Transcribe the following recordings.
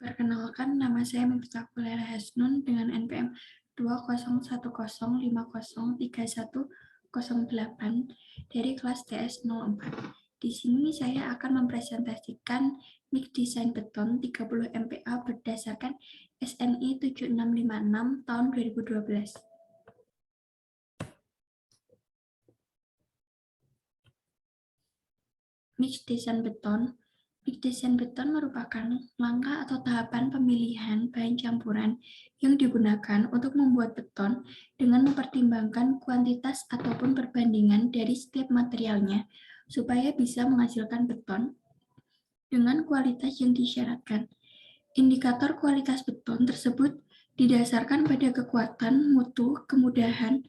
Perkenalkan, nama saya Miftah Kulera Hasnun dengan NPM 20105031008 dari kelas TS 04. Di sini saya akan mempresentasikan mix desain beton 30 MPa berdasarkan SNI 7656 tahun 2012. Mix desain beton. Mix desain beton merupakan langkah atau tahapan pemilihan bahan campuran yang digunakan untuk membuat beton dengan mempertimbangkan kuantitas ataupun perbandingan dari setiap materialnya supaya bisa menghasilkan beton dengan kualitas yang disyaratkan. Indikator kualitas beton tersebut didasarkan pada kekuatan, mutu, kemudahan,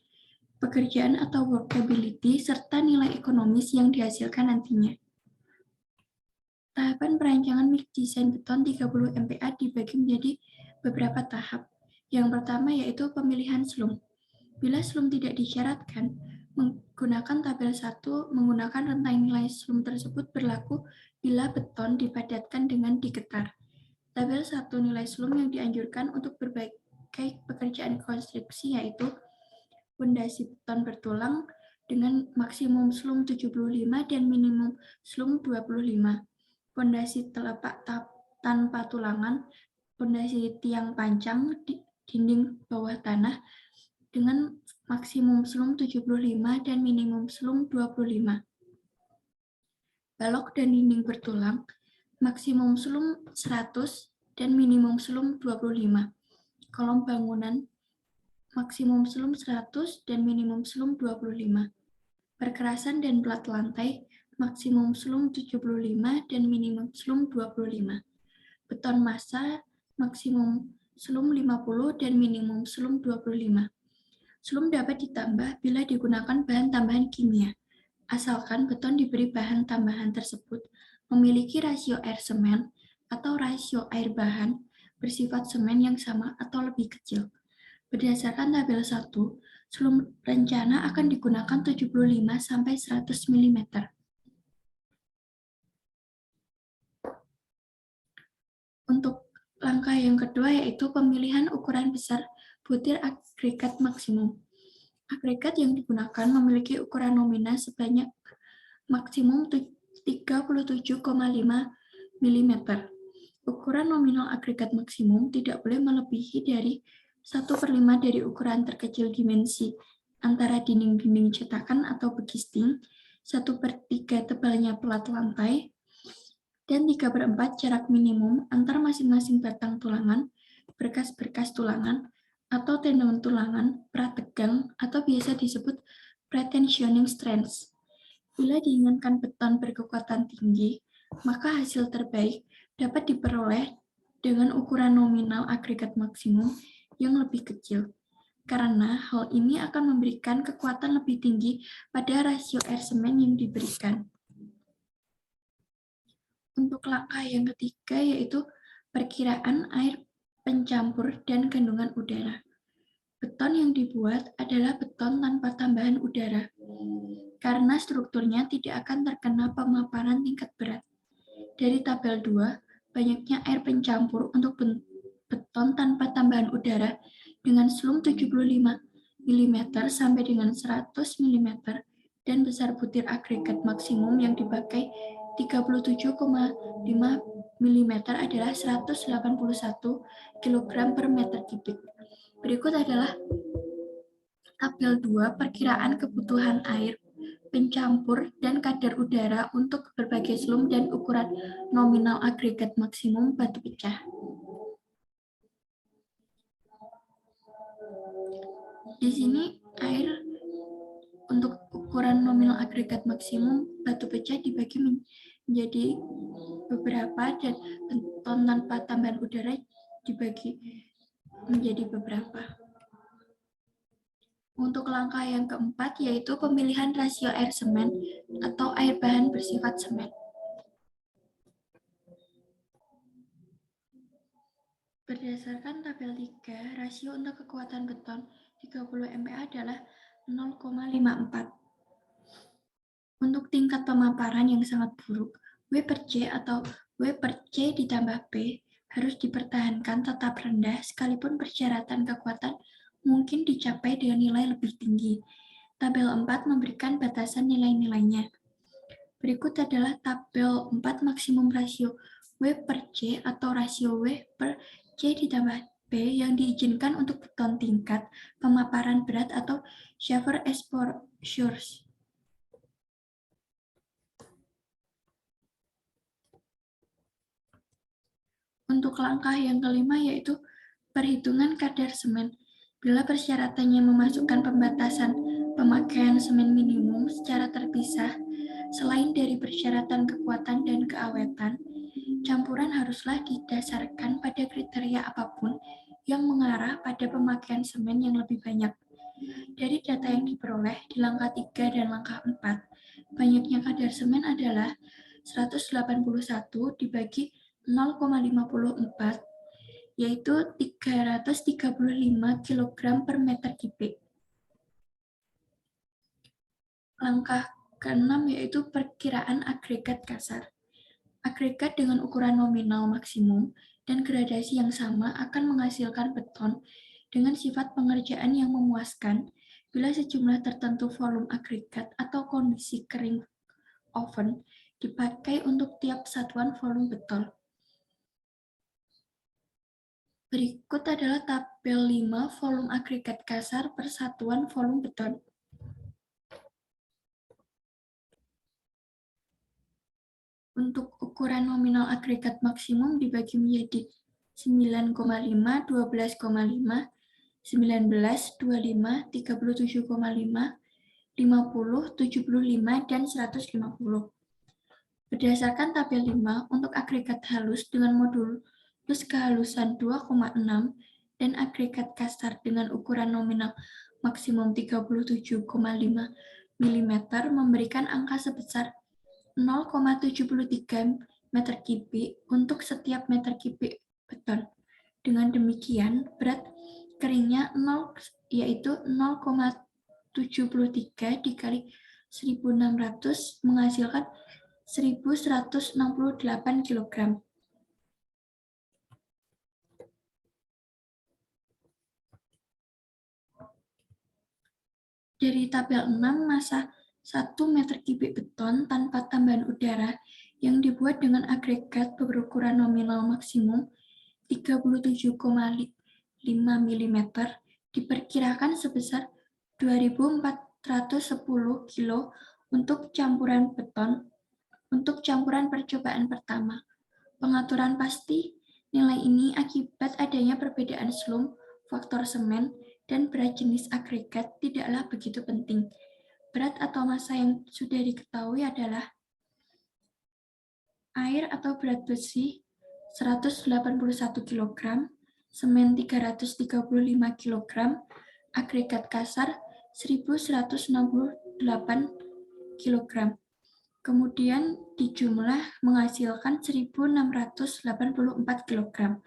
pekerjaan atau workability, serta nilai ekonomis yang dihasilkan nantinya. Tahapan perancangan mix desain beton 30 MPa dibagi menjadi beberapa tahap. Yang pertama yaitu pemilihan slump. Bila slump tidak disyaratkan, menggunakan tabel 1 menggunakan rentang nilai slump tersebut berlaku bila beton dipadatkan dengan diketar. Tabel 1 nilai slump yang dianjurkan untuk berbagai pekerjaan konstruksi yaitu pondasi beton bertulang dengan maksimum slump 75 dan minimum slump 25. Pondasi telepak tanpa tulangan, pondasi tiang pancang, dinding bawah tanah dengan maksimum slump 75 dan minimum slump 25. Balok dan dinding bertulang, maksimum slump 100 dan minimum slump 25. Kolom bangunan, maksimum slump 100 dan minimum slump 25. Perkerasan dan plat lantai, maksimum slump 75 dan minimum slump 25. Beton massa, maksimum slump 50 dan minimum slump 25. Slump dapat ditambah bila digunakan bahan tambahan kimia, asalkan beton diberi bahan tambahan tersebut memiliki rasio air semen atau rasio air bahan bersifat semen yang sama atau lebih kecil. Berdasarkan tabel 1, slump rencana akan digunakan 75-100 mm. Untuk langkah yang kedua yaitu pemilihan ukuran besar butir agregat maksimum. Agregat yang digunakan memiliki ukuran nominal sebanyak maksimum 37,5 mm. Ukuran nominal agregat maksimum tidak boleh melebihi dari 1/5 dari ukuran terkecil dimensi antara dinding-dinding cetakan atau begisting, 1/3 tebalnya plat lantai, dan 3/4 jarak minimum antar masing-masing batang tulangan, berkas-berkas tulangan, atau tendon tulangan, prategang, atau biasa disebut pretensioning strength. Bila diinginkan beton berkekuatan tinggi, maka hasil terbaik dapat diperoleh dengan ukuran nominal agregat maksimum yang lebih kecil, karena hal ini akan memberikan kekuatan lebih tinggi pada rasio air semen yang diberikan. Untuk langkah yang ketiga yaitu perkiraan air pencampur dan kandungan udara. Beton yang dibuat adalah beton tanpa tambahan udara, karena strukturnya tidak akan terkena pemaparan tingkat berat. Dari tabel 2, banyaknya air pencampur untuk beton tanpa tambahan udara dengan slump 75 mm sampai dengan 100 mm dan besar butir agregat maksimum yang dipakai 37,5 mm adalah 181 kg per meter kubik. Berikut adalah tabel 2 perkiraan kebutuhan air pencampur dan kadar udara untuk berbagai slump dan ukuran nominal agregat maksimum batu pecah. Di sini air untuk ukuran nominal agregat maksimum batu pecah dibagi menjadi beberapa dan beton tanpa tambahan udara dibagi menjadi beberapa. Untuk langkah yang keempat yaitu pemilihan rasio air semen atau air bahan bersifat semen. Berdasarkan tabel 3, rasio untuk kekuatan beton 30 MPa adalah 0,54. Untuk tingkat pemaparan yang sangat buruk, W/C atau W/C ditambah P harus dipertahankan tetap rendah sekalipun persyaratan kekuatan mungkin dicapai dengan nilai lebih tinggi. Tabel 4 memberikan batasan nilai-nilainya. Berikut adalah tabel 4 maksimum rasio W per C atau rasio W per C ditambah B yang diizinkan untuk beton tingkat pemaparan berat atau shear exposures. Untuk langkah yang kelima yaitu perhitungan kadar semen. Bila persyaratannya memasukkan pembatasan pemakaian semen minimum secara terpisah, selain dari persyaratan kekuatan dan keawetan, campuran haruslah didasarkan pada kriteria apapun yang mengarah pada pemakaian semen yang lebih banyak. Dari data yang diperoleh di langkah 3 dan langkah 4, banyaknya kadar semen adalah 181 dibagi 0,54, yaitu 335 kg per meter kubik. Langkah ke-6 yaitu perkiraan agregat kasar. Agregat dengan ukuran nominal maksimum dan gradasi yang sama akan menghasilkan beton dengan sifat pengerjaan yang memuaskan bila sejumlah tertentu volume agregat atau kondisi kering oven dipakai untuk tiap satuan volume beton. Berikut adalah tabel 5 volume agregat kasar per satuan volume beton. Untuk ukuran nominal agregat maksimum dibagi menjadi 9,5, 12,5, 19, 25, 37,5, 50, 75, dan 150. Berdasarkan tabel 5, untuk agregat halus dengan modulus kehalusan 2,6 dan agregat kasar dengan ukuran nominal maksimum 37,5 mm memberikan angka sebesar 0,73 meter kubik untuk setiap meter kubik beton. Dengan demikian, berat keringnya 0 yaitu 0,73 dikali 1600 menghasilkan 1168 kg. Dari tabel 6, massa 1 meter kubik beton tanpa tambahan udara yang dibuat dengan agregat berukuran nominal maksimum 37,5 mm diperkirakan sebesar 2.410 kg untuk campuran beton untuk campuran percobaan pertama. Pengaturan pasti nilai ini akibat adanya perbedaan slump, faktor semen, dan berat jenis agregat tidaklah begitu penting. Berat atau massa yang sudah diketahui adalah air atau berat besi 181 kg, semen 335 kg, agregat kasar 1168 kg. Kemudian dijumlah menghasilkan 1684 kg.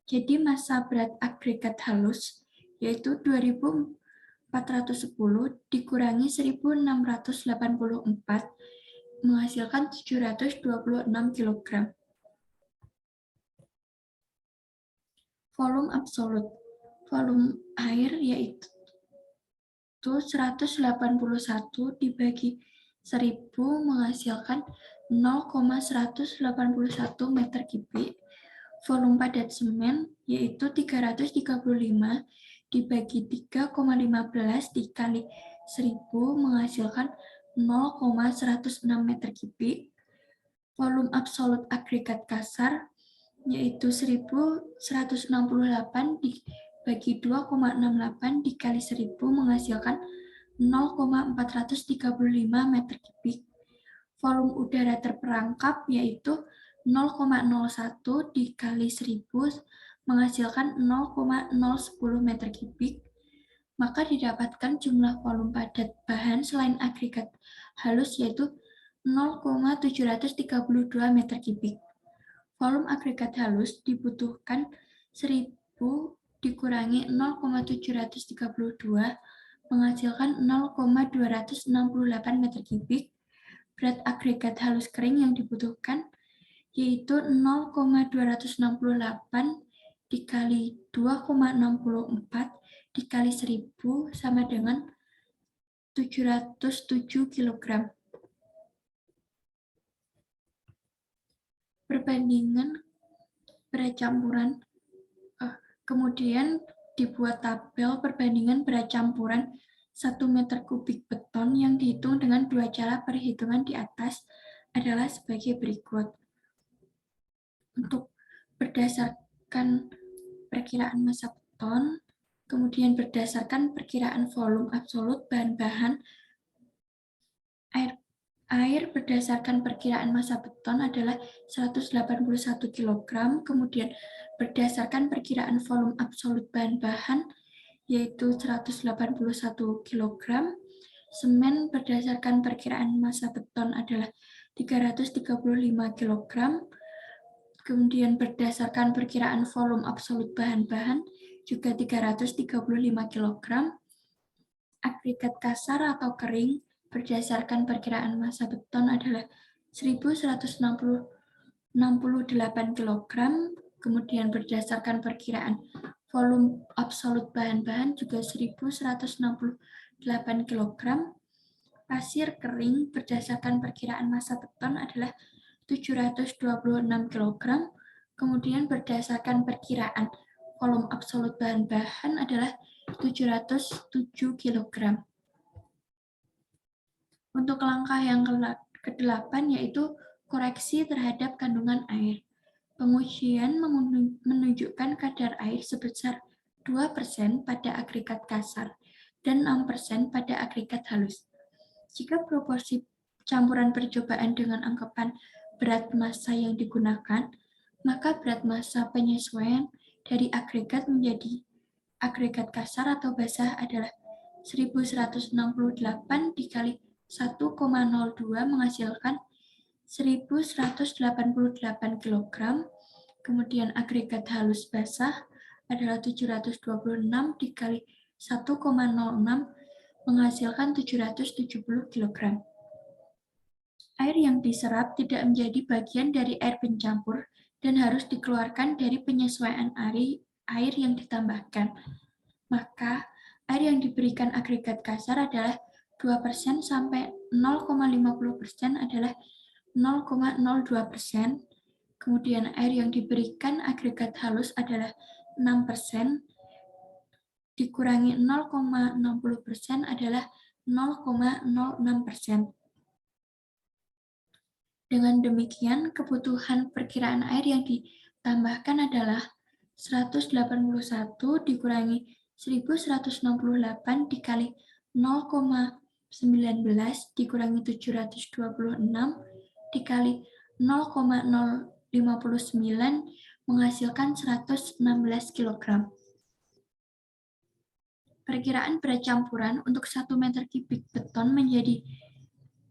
Jadi massa berat agregat halus yaitu 2410 dikurangi 1684 menghasilkan 726 kg. Volume absolut. Volume air yaitu 181 dibagi 1000 menghasilkan 0,181 meter kubik. Volume padat semen yaitu 335 dibagi 3,15 dikali 1000 menghasilkan 0,106 meter kubik. Volume absolut agregat kasar yaitu 1168 dibagi 2,68 dikali 1000 menghasilkan 0,435 meter kubik. Volume udara terperangkap yaitu 0,01 dikali 1000 menghasilkan 0,010 meter kubik. Maka didapatkan jumlah volume padat bahan selain agregat halus yaitu 0,732 meter kubik. Volume agregat halus dibutuhkan 1000 dikurangi 0,732 menghasilkan 0,268 meter kubik. Berat agregat halus kering yang dibutuhkan yaitu 0,268 dikali 2,64 dikali 1000 sama dengan 707 kg. Perbandingan berat campuran, kemudian dibuat tabel perbandingan berat campuran 1 meter kubik beton yang dihitung dengan dua cara perhitungan di atas adalah sebagai berikut. Untuk berdasarkan perkiraan massa beton, kemudian berdasarkan perkiraan volume absolut bahan-bahan, air berdasarkan perkiraan massa beton adalah 181 kg, kemudian berdasarkan perkiraan volume absolut bahan-bahan yaitu 181 kg, semen berdasarkan perkiraan massa beton adalah 335 kg, kemudian berdasarkan perkiraan volume absolut bahan-bahan juga 335 kg, agregat kasar atau kering berdasarkan perkiraan massa beton adalah 1.168 kg, kemudian berdasarkan perkiraan volume absolut bahan-bahan juga 1.168 kg, pasir kering berdasarkan perkiraan massa beton adalah 726 kg, kemudian berdasarkan perkiraan volume absolut bahan-bahan adalah 707 kg. Untuk langkah yang ke-8 yaitu koreksi terhadap kandungan air. Pengujian menunjukkan kadar air sebesar 2% pada agregat kasar dan 6% pada agregat halus. Jika proporsi campuran percobaan dengan anggapan berat massa yang digunakan, maka berat massa penyesuaian dari agregat menjadi agregat kasar atau basah adalah 1168 dikali 1,02 menghasilkan 1188 kg, kemudian agregat halus basah adalah 726 dikali 1,06 menghasilkan 770 kg. Air yang diserap tidak menjadi bagian dari air pencampur dan harus dikeluarkan dari penyesuaian air yang ditambahkan. Maka, air yang diberikan agregat kasar adalah 2% sampai 0,50% adalah 0,02%, kemudian air yang diberikan agregat halus adalah 6%, dikurangi 0,60% adalah 0,06%. Dengan demikian, kebutuhan perkiraan air yang ditambahkan adalah 181 dikurangi 1168 dikali 0,19 dikurangi 726 dikali 0,059 menghasilkan 116 kg. Perkiraan berat campuran untuk 1 meter kubik beton menjadi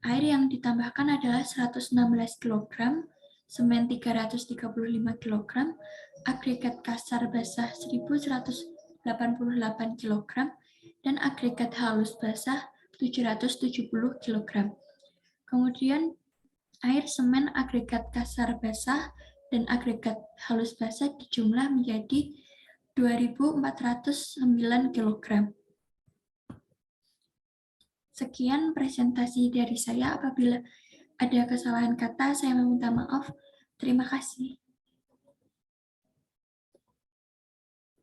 air yang ditambahkan adalah 116 kg, semen 335 kg, agregat kasar basah 1188 kg, dan agregat halus basah 770 kg. Kemudian air semen agregat kasar basah dan agregat halus basah dijumlah menjadi 2.409 kg. Sekian presentasi dari saya. Apabila ada kesalahan kata, saya meminta maaf. Terima kasih.